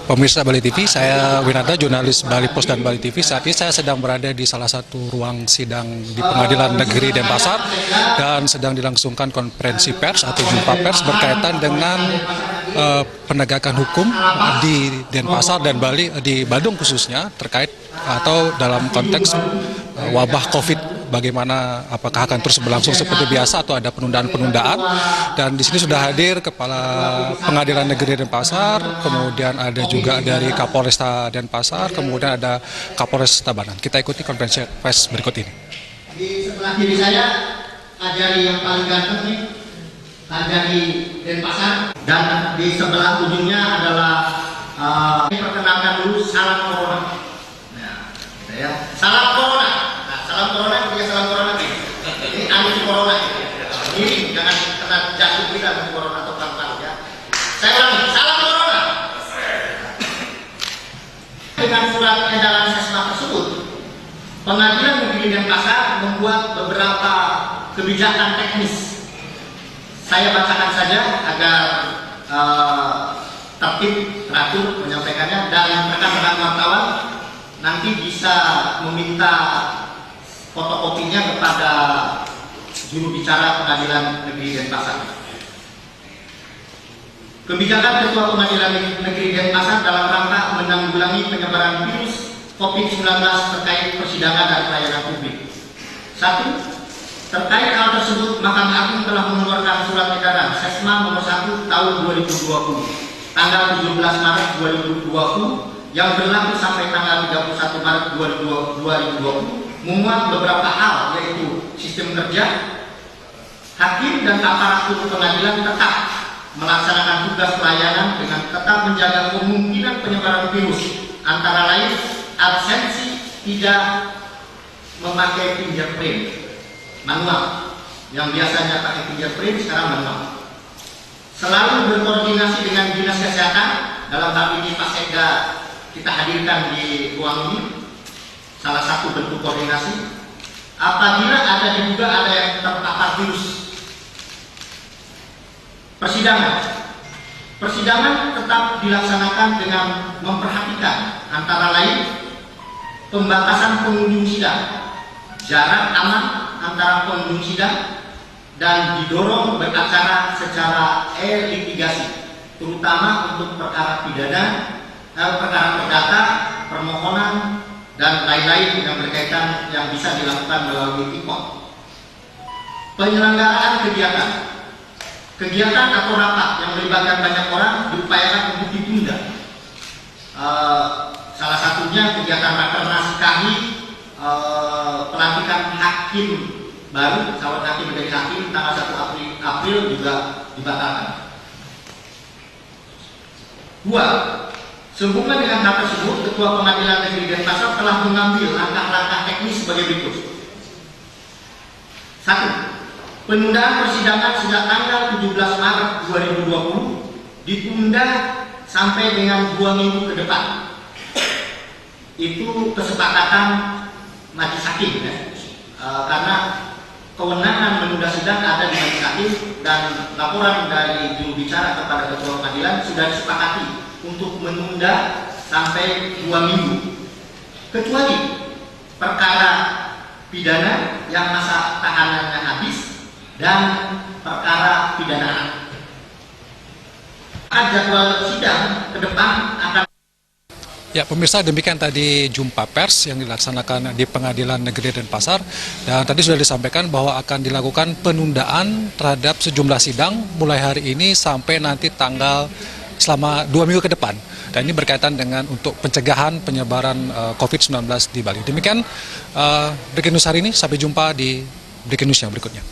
Pemirsa Bali TV, saya Winarda, jurnalis Bali Post dan Bali TV. Saat ini saya sedang berada di salah satu ruang sidang di Pengadilan Negeri Denpasar dan sedang dilangsungkan konferensi pers atau jumpa pers berkaitan dengan penegakan hukum di Denpasar dan Bali, di Badung khususnya, terkait atau dalam konteks wabah COVID. Bagaimana, apakah akan terus berlangsung seperti biasa atau ada penundaan-penundaan. Dan di sini sudah hadir Kepala Pengadilan Negeri Denpasar, kemudian ada juga dari Kapolresta Denpasar, kemudian ada Kapolres Tabanan. Kita ikuti konferensi pers berikut ini. Di sebelah kiri saya, Kajari yang paling ganteng nih, Kajari Denpasar, dan di sebelah ujungnya adalah perkenalkan dulu salam corona. Nah, ya, salam corona. Salam corona, punya salam corona nih. Ini anti corona ini, jangan kena jatuh kita anti corona atau paru-paru ya. Saya ulangi, salam corona. Dengan surat edaran SESMA tersebut, Pengadilan Negeri Denpasar membuat beberapa kebijakan teknis. Saya bacakan saja agar tertib, teratur menyampaikannya, dan rekan-rekan wartawan nanti bisa meminta fotokopinya kepada juru bicara Pengadilan Negeri Denpasar. Kebijakan Ketua Pengadilan Negeri Denpasar dalam rangka menanggulangi penyebaran virus COVID-19 terkait persidangan dan pelayanan publik. 1. Terkait hal tersebut, Mahkamah Agung telah mengeluarkan surat edaran SESMA nomor 1 tahun 2020 tanggal 17 Maret 2020 yang berlaku sampai tanggal 31 Maret 2020, memuat beberapa hal, yaitu sistem kerja, hakim dan aparatur pengadilan tetap melaksanakan tugas pelayanan dengan tetap menjaga kemungkinan penyebaran virus, antara lain absensi tidak memakai fingerprint manual, yang biasanya pakai fingerprint sekarang manual. Selalu berkoordinasi dengan Dinas Kesehatan, dalam hal ini Pak Sekda kita hadirkan di ruang ini, salah satu bentuk koordinasi. Apabila diduga ada yang terpapar virus. Persidangan tetap dilaksanakan dengan memperhatikan antara lain pembatasan pengunjung sidang, jarak aman antara pengunjung sidang, dan didorong beracara secara e-litigasi, terutama untuk perkara pidana, perkara perdata, permohonan, dan lain-lain yang berkaitan yang bisa dilakukan melalui e-court. Penyelenggaraan kegiatan atau rapat yang melibatkan banyak orang diupayakan untuk ditunda. Salah satunya kegiatan rakernas KHI, pelantikan hakim baru, calon hakim menjadi hakim tanggal 1 April juga dibatalkan. 2. Sehubungan dengan hal tersebut, Ketua Pengadilan Negeri Denpasar telah mengambil langkah-langkah teknis sebagai berikut. 1. Penundaan persidangan sejak tanggal 17 Maret 2020 ditunda sampai dengan 2 minggu ke depan. Itu kesepakatan majelis hakim ya. Karena kewenangan menunda sidang ada di majelis hakim, dan laporan dari juru bicara kepada Ketua Pengadilan sudah disepakati untuk menunda sampai 2 minggu, kecuali perkara pidana yang masa tahanannya habis dan perkara pidana. Jadwal sidang ke depan akan. Ya, pemirsa, demikian tadi jumpa pers yang dilaksanakan di Pengadilan Negeri Denpasar, dan tadi sudah disampaikan bahwa akan dilakukan penundaan terhadap sejumlah sidang mulai hari ini sampai nanti tanggal selama 2 minggu ke depan. Dan ini berkaitan dengan untuk pencegahan penyebaran COVID-19 di Bali. Demikian Breaking News hari ini, sampai jumpa di Breaking News yang berikutnya.